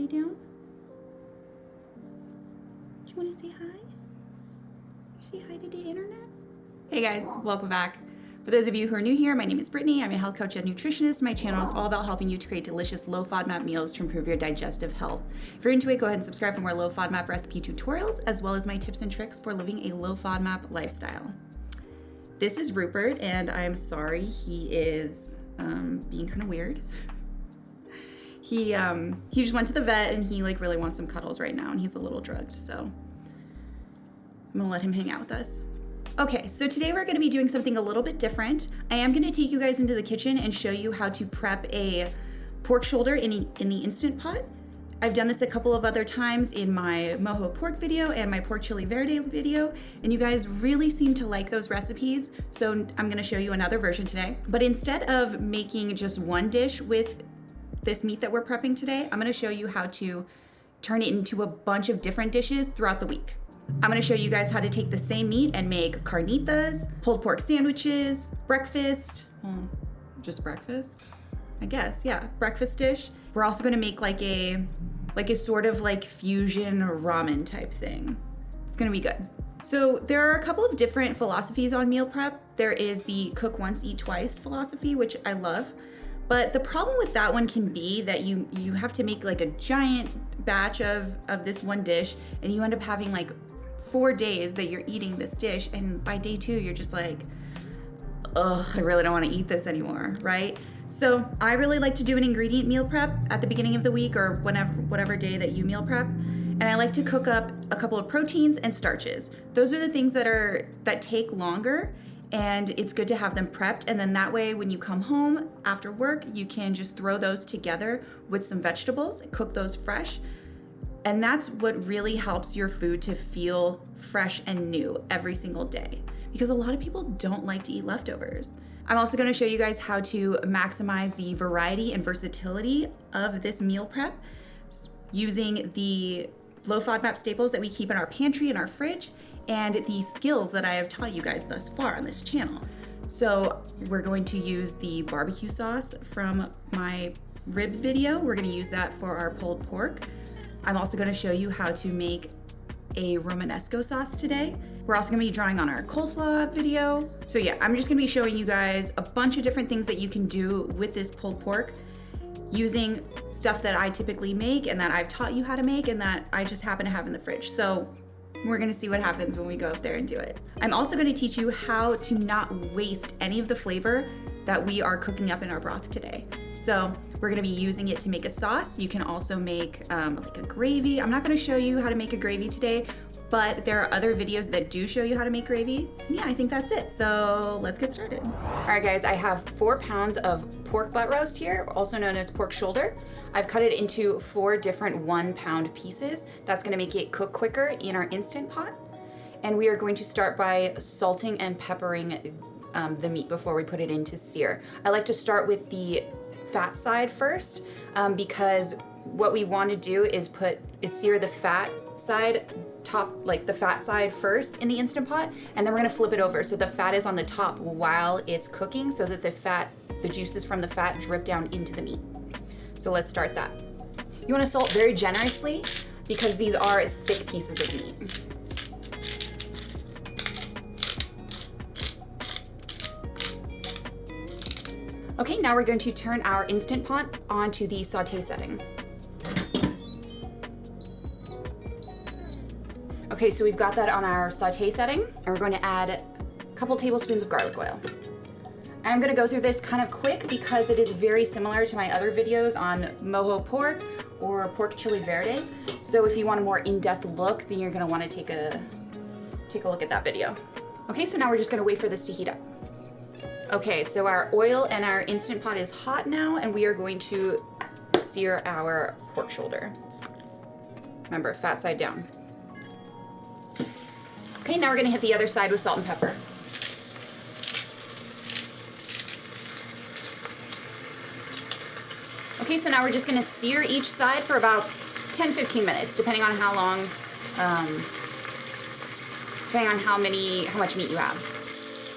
down? Do you want to say hi? Say hi to the internet? Hey guys, welcome back. For those of you who are new here, my name is Brittany. I'm a health coach and nutritionist. My channel is all about helping you to create delicious low FODMAP meals to improve your digestive health. If you're into it, go ahead and subscribe for more low FODMAP recipe tutorials, as well as my tips and tricks for living a low FODMAP lifestyle. This is Rupert, and I'm sorry he is being kind of weird. He just went to the vet and he really wants some cuddles right now, and he's a little drugged, so I'm gonna let him hang out with us. Okay, so today we're gonna be doing something a little bit different. I am gonna take you guys into the kitchen and show you how to prep a pork shoulder in the Instant Pot. I've done this a couple of other times in my mojo pork video and my pork chili verde video, and you guys really seem to like those recipes, so I'm gonna show you another version today. But instead of making just one dish with this meat that we're prepping today, I'm gonna show you how to turn it into a bunch of different dishes throughout the week. I'm gonna show you guys how to take the same meat and make carnitas, pulled pork sandwiches, breakfast, well, just breakfast, I guess, yeah, breakfast dish. We're also gonna make like a sort of fusion ramen type thing. It's gonna be good. So there are a couple of different philosophies on meal prep. There is the cook once, eat twice philosophy, which I love. But the problem with that one can be that you have to make a giant batch of this one dish, and you end up having 4 days that you're eating this dish, and by day 2 you're just like, ugh, I really don't want to eat this anymore, right? So I really like to do an ingredient meal prep at the beginning of the week or whatever day that you meal prep, and I like to cook up a couple of proteins and starches. Those are the things that take longer, and it's good to have them prepped, and then that way when you come home after work, you can just throw those together with some vegetables and cook those fresh. And that's what really helps your food to feel fresh and new every single day, because a lot of people don't like to eat leftovers. I'm also gonna show you guys how to maximize the variety and versatility of this meal prep using the low FODMAP staples that we keep in our pantry and our fridge, and the skills that I have taught you guys thus far on this channel. So we're going to use the barbecue sauce from my rib video. We're gonna use that for our pulled pork. I'm also gonna show you how to make a romanesco sauce today. We're also gonna be drawing on our coleslaw video. So yeah, I'm just gonna be showing you guys a bunch of different things that you can do with this pulled pork using stuff that I typically make and that I've taught you how to make and that I just happen to have in the fridge. So we're gonna see what happens when we go up there and do it. I'm also gonna teach you how to not waste any of the flavor that we are cooking up in our broth today. So we're gonna be using it to make a sauce. You can also make a gravy. I'm not gonna show you how to make a gravy today, but there are other videos that do show you how to make gravy. And yeah, I think that's it. So let's get started. All right guys, I have 4 pounds of pork butt roast here, also known as pork shoulder. I've cut it into 4 different 1 pound pieces. That's gonna make it cook quicker in our Instant Pot. And we are going to start by salting and peppering the meat before we put it into sear. I like to start with the fat side first because what we want to do is sear the fat side the fat side first in the Instant Pot, and then we're going to flip it over so the fat is on the top while it's cooking so that the juices from the fat drip down into the meat. So let's start that. You want to salt very generously because these are thick pieces of meat. Okay, now we're going to turn our Instant Pot onto the saute setting. Okay, so we've got that on our saute setting, and we're going to add a couple tablespoons of garlic oil. I'm gonna go through this kind of quick because it is very similar to my other videos on mojo pork or pork chili verde. So if you want a more in-depth look, then you're gonna wanna take a look at that video. Okay, so now we're just gonna wait for this to heat up. Okay, so our oil and our Instant Pot is hot now, and we are going to sear our pork shoulder. Remember, fat side down. Okay, now we're gonna hit the other side with salt and pepper. Okay, so now we're just gonna sear each side for about 10-15 minutes, depending on how long, depending on how much meat you have.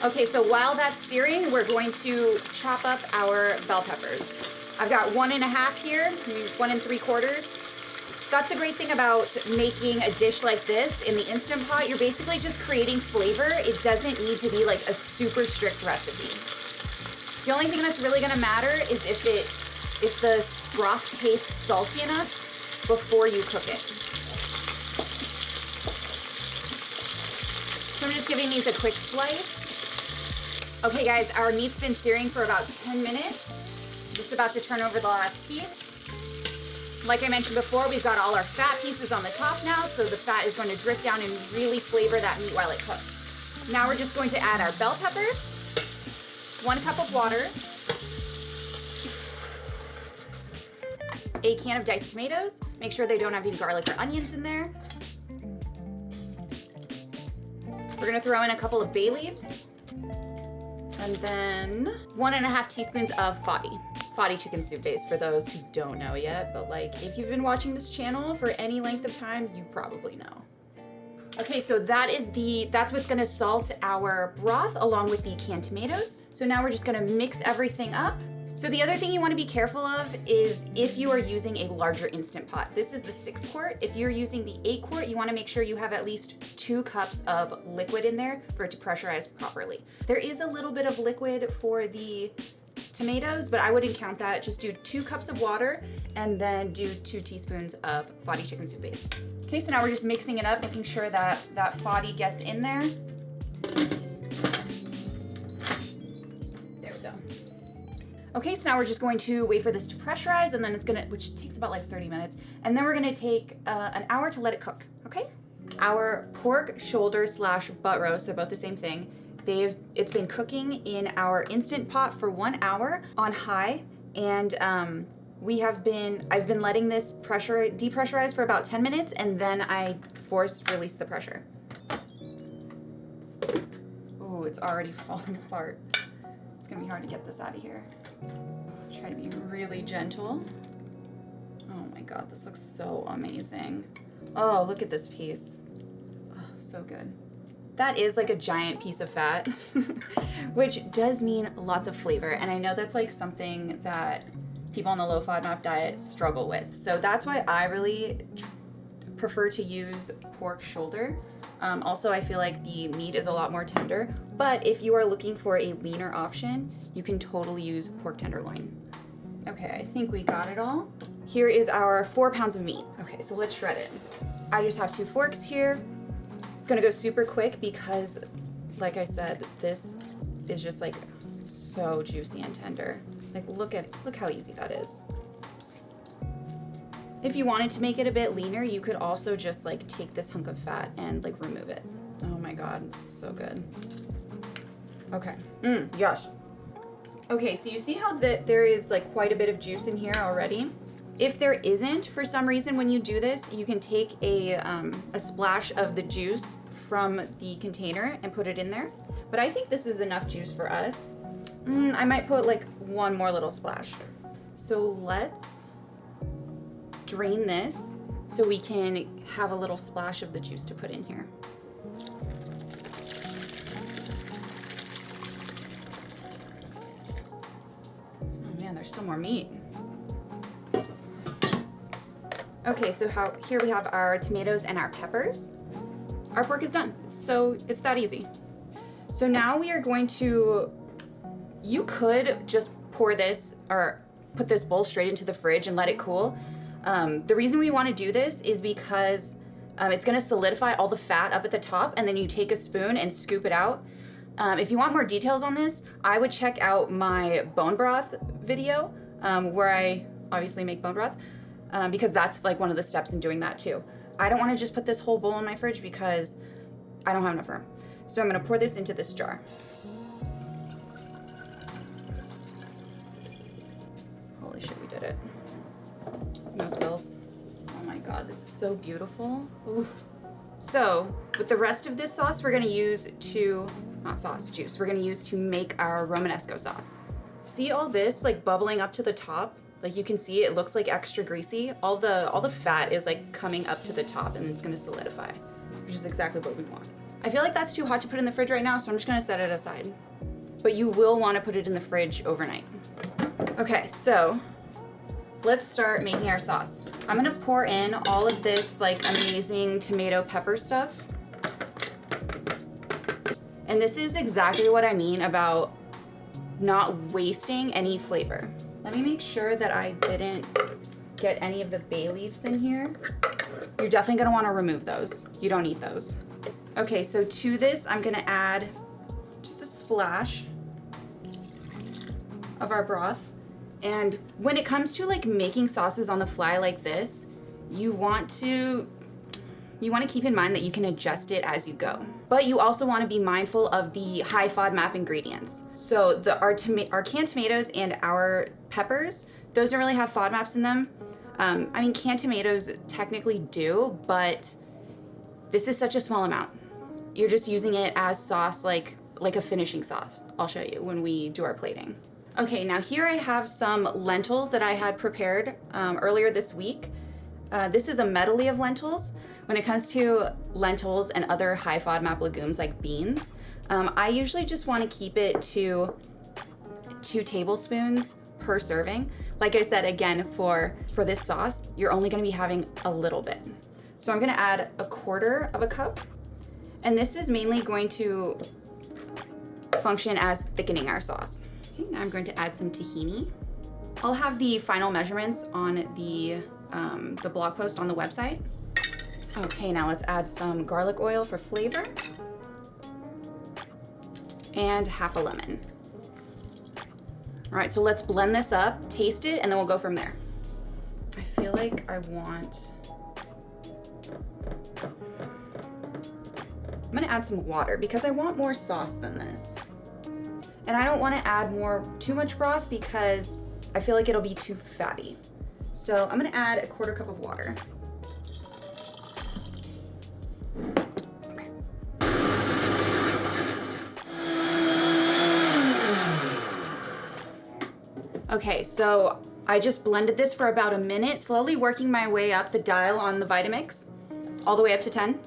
Okay, so while that's searing, we're going to chop up our bell peppers. I've got 1 1/2 here, 1 3/4. That's the great thing about making a dish like this in the Instant Pot. You're basically just creating flavor. It doesn't need to be like a super strict recipe. The only thing that's really gonna matter is if the broth tastes salty enough before you cook it. So I'm just giving these a quick slice. Okay guys, our meat's been searing for about 10 minutes. I'm just about to turn over the last piece. Like I mentioned before, we've got all our fat pieces on the top now, so the fat is going to drip down and really flavor that meat while it cooks. Now we're just going to add our bell peppers, 1 cup of water, a can of diced tomatoes. Make sure they don't have any garlic or onions in there. We're gonna throw in a couple of bay leaves, and then 1.5 teaspoons of FODMAP chicken soup base, for those who don't know yet, but like if you've been watching this channel for any length of time, you probably know. Okay, so that's what's gonna salt our broth along with the canned tomatoes. So now we're just gonna mix everything up. So the other thing you wanna be careful of is if you are using a larger Instant Pot. This is the 6 quart. If you're using the 8 quart, you wanna make sure you have at least 2 cups of liquid in there for it to pressurize properly. There is a little bit of liquid for the tomatoes, but I wouldn't count that. Just do 2 cups of water and then do 2 teaspoons of FODMAP chicken soup base. Okay, so now we're just mixing it up, making sure that FODMAP gets in there. There we go. Okay, so now we're just going to wait for this to pressurize, and then which takes about like 30 minutes, and then we're gonna take an hour to let it cook, okay? Our pork shoulder / butt roast, they're both the same thing. It's been cooking in our Instant Pot for 1 hour on high, and I've been letting this depressurize for about 10 minutes, and then I force release the pressure. Oh, it's already falling apart. It's gonna be hard to get this out of here. Try to be really gentle. Oh my God, this looks so amazing. Oh, look at this piece. Oh, so good. That is like a giant piece of fat, which does mean lots of flavor. And I know that's like something that people on the low FODMAP diet struggle with. So that's why I really prefer to use pork shoulder. Also, I feel like the meat is a lot more tender, but if you are looking for a leaner option, you can totally use pork tenderloin. Okay, I think we got it all. Here is our 4 pounds of meat. Okay, so let's shred it. I just have 2 forks here. It's gonna go super quick because, like I said, this is just like so juicy and tender. Like look how easy that is. If you wanted to make it a bit leaner, you could also just like take this hunk of fat and like remove it. Oh my God, this is so good. Okay, gosh. Okay, so you see how there is like quite a bit of juice in here already? If there isn't, for some reason, when you do this, you can take a splash of the juice from the container and put it in there. But I think this is enough juice for us. I might put like 1 more little splash. So let's drain this so we can have a little splash of the juice to put in here. Oh man, there's still more meat. Okay, so here we have our tomatoes and our peppers. Our pork is done. So it's that easy. So now we are going to, you could just pour this or put this bowl straight into the fridge and let it cool. The reason we want to do this is because it's going to solidify all the fat up at the top, and then you take a spoon and scoop it out. If you want more details on this, I would check out my bone broth video where I obviously make bone broth. Because that's like one of the steps in doing that too. I don't want to just put this whole bowl in my fridge because I don't have enough room. So I'm going to pour this into this jar. Holy shit, we did it. No spills. Oh my God, this is so beautiful. Ooh. So with the rest of this sauce, we're going to use juice. We're going to use to make our romanesco sauce. See all this like bubbling up to the top? Like you can see, it looks like extra greasy. All the fat is like coming up to the top, and it's gonna solidify, which is exactly what we want. I feel like that's too hot to put in the fridge right now, so I'm just gonna set it aside. But you will wanna put it in the fridge overnight. Okay, so let's start making our sauce. I'm gonna pour in all of this like amazing tomato pepper stuff. And this is exactly what I mean about not wasting any flavor. Let me make sure that I didn't get any of the bay leaves in here. You're definitely gonna wanna remove those. You don't need those. Okay, so to this, I'm gonna add just a splash of our broth. And when it comes to like making sauces on the fly like this, you want to keep in mind that you can adjust it as you go. But you also want to be mindful of the high FODMAP ingredients. So our canned tomatoes and our peppers, those don't really have FODMAPs in them. I mean, canned tomatoes technically do, but this is such a small amount. You're just using it as sauce, like a finishing sauce. I'll show you when we do our plating. Okay, now here I have some lentils that I had prepared earlier this week. This is a medley of lentils. When it comes to lentils and other high FODMAP legumes like beans, I usually just want to keep it to 2 tablespoons per serving. Like I said, again, for this sauce, you're only going to be having a little bit. So I'm going to add 1/4 cup, and this is mainly going to function as thickening our sauce. Okay, now I'm going to add some tahini. I'll have the final measurements on the blog post on the website. Okay, now let's add some garlic oil for flavor and half a lemon. All right, so let's blend this up, taste it, and then we'll go from there. I feel like I'm gonna add some water because I want more sauce than this. And I don't want to add too much broth because I feel like it'll be too fatty. So I'm gonna add 1/4 cup of water. Okay. Okay, so I just blended this for about a minute, slowly working my way up the dial on the Vitamix, all the way up to 10.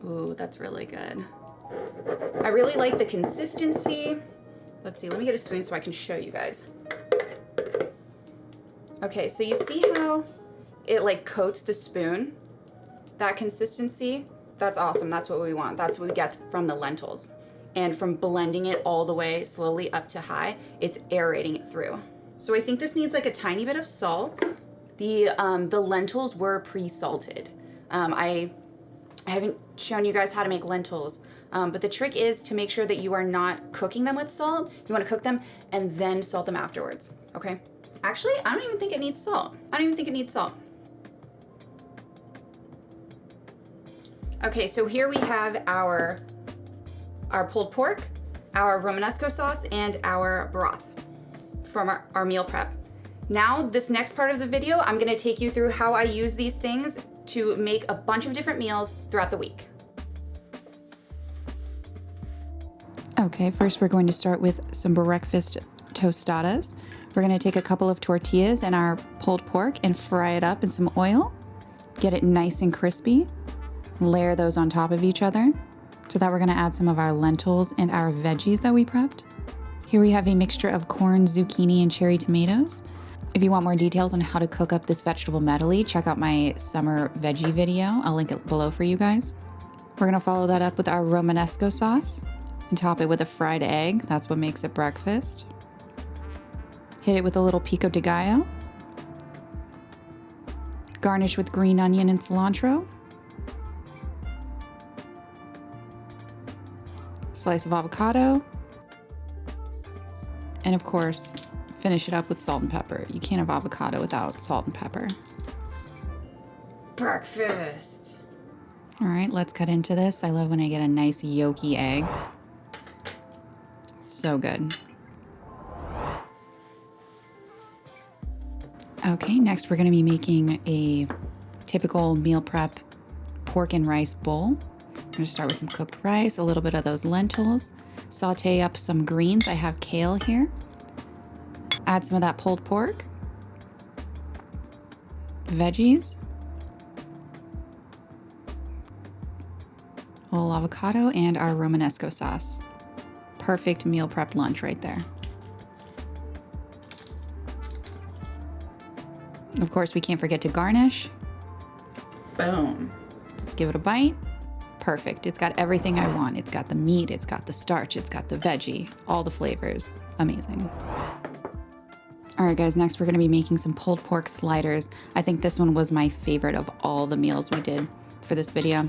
Ooh, that's really good. I really like the consistency. Let's see, let me get a spoon so I can show you guys. Okay, so you see how it like coats the spoon? That consistency, that's awesome. That's what we want. That's what we get from the lentils. And from blending it all the way slowly up to high, it's aerating it through. So I think this needs like a tiny bit of salt. The lentils were pre-salted. I haven't shown you guys how to make lentils, but the trick is to make sure that you are not cooking them with salt. You want to cook them and then salt them afterwards, okay? Actually, I don't even think it needs salt. Okay, so here we have our pulled pork, our romanesco sauce, and our broth from our meal prep. Now, this next part of the video, I'm gonna take you through how I use these things to make a bunch of different meals throughout the week. Okay, first we're going to start with some breakfast tostadas. We're going to take a couple of tortillas and our pulled pork and fry it up in some oil. Get it nice and crispy. Layer those on top of each other. To that we're going to add some of our lentils and our veggies that we prepped. Here we have a mixture of corn, zucchini, and cherry tomatoes. If you want more details on how to cook up this vegetable medley, check out my summer veggie video. I'll link it below for you guys. We're gonna follow that up with our romanesco sauce and top it with a fried egg. That's what makes it breakfast. Hit it with a little pico de gallo. Garnish with green onion and cilantro. Slice of avocado. And of course, finish it up with salt and pepper. You can't have avocado without salt and pepper. Breakfast. All right, let's cut into this. I love when I get a nice yolky egg. So good. Okay, next we're gonna be making a typical meal prep pork and rice bowl. I'm gonna start with some cooked rice, a little bit of those lentils, saute up some greens. I have kale here. Add some of that pulled pork, veggies, a little avocado, and our romanesco sauce. Perfect meal prep lunch right there. Of course, we can't forget to garnish. Boom. Let's give it a bite. Perfect. It's got everything I want. It's got the meat, it's got the starch, it's got the veggie, all the flavors. Amazing. All right, guys, next we're gonna be making some pulled pork sliders. I think this one was my favorite of all the meals we did for this video.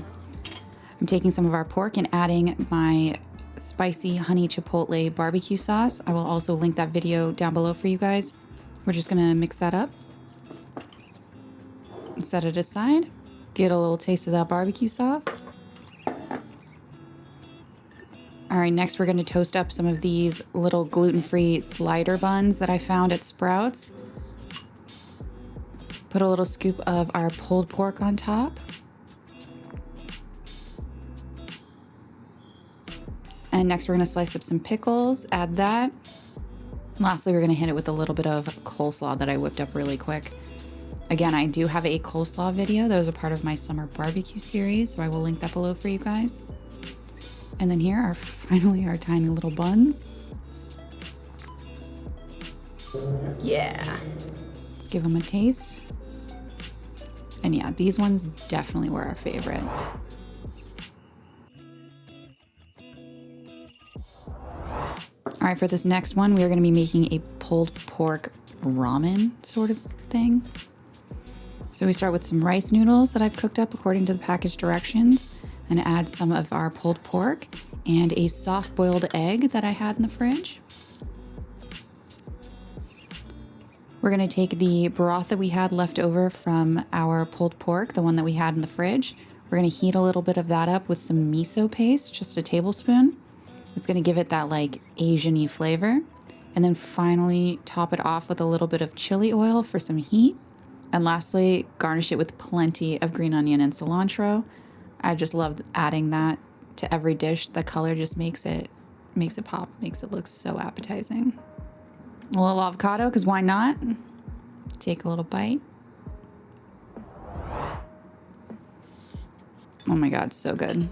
I'm taking some of our pork and adding my spicy honey chipotle barbecue sauce. I will also link that video down below for you guys. We're just gonna mix that up. Set it aside. Get a little taste of that barbecue sauce. All right, next we're gonna toast up some of these little gluten-free slider buns that I found at Sprouts. Put a little scoop of our pulled pork on top. And next we're gonna slice up some pickles, add that. Lastly, we're gonna hit it with a little bit of coleslaw that I whipped up really quick. Again, I do have a coleslaw video. That was a part of my summer barbecue series, so I will link that below for you guys. And then here are finally our tiny little buns. Yeah. Let's give them a taste. And yeah, these ones definitely were our favorite. All right, for this next one, we are gonna be making a pulled pork ramen sort of thing. So we start with some rice noodles that I've cooked up according to the package directions, and add some of our pulled pork and a soft boiled egg that I had in the fridge. We're gonna take the broth that we had left over from our pulled pork, the one that we had in the fridge. We're gonna heat a little bit of that up with some miso paste, just a tablespoon. It's gonna give it that like Asian-y flavor. And then finally top it off with a little bit of chili oil for some heat. And lastly, garnish it with plenty of green onion and cilantro. I just love adding that to every dish. The color just makes it pop, makes it look so appetizing. A little avocado, because why not? Take a little bite. Oh my God, so good.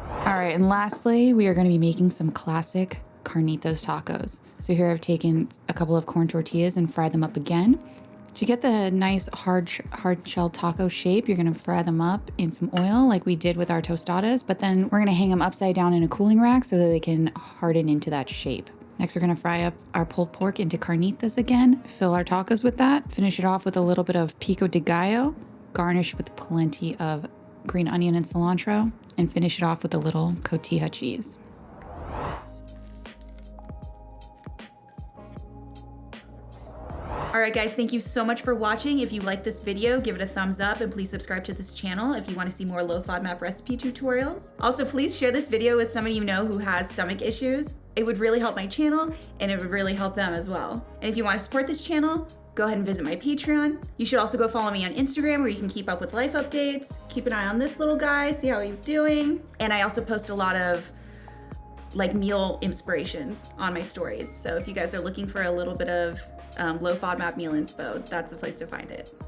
All right, and lastly, we are gonna be making some classic Carnitas tacos. So here I've taken a couple of corn tortillas and fried them up again. To get the nice hard shell taco shape, you're gonna fry them up in some oil like we did with our tostadas, but then we're gonna hang them upside down in a cooling rack so that they can harden into that shape. Next, we're gonna fry up our pulled pork into carnitas again, fill our tacos with that, finish it off with a little bit of pico de gallo, garnish with plenty of green onion and cilantro, and finish it off with a little cotija cheese. All right, guys, thank you so much for watching. If you like this video, give it a thumbs up and please subscribe to this channel if you want to see more low FODMAP recipe tutorials. Also, please share this video with somebody you know who has stomach issues. It would really help my channel and it would really help them as well. And if you want to support this channel, go ahead and visit my Patreon. You should also go follow me on Instagram where you can keep up with life updates. Keep an eye on this little guy, see how he's doing. And I also post a lot of like meal inspirations on my stories. So if you guys are looking for a little bit of low FODMAP meal inspo, that's the place to find it.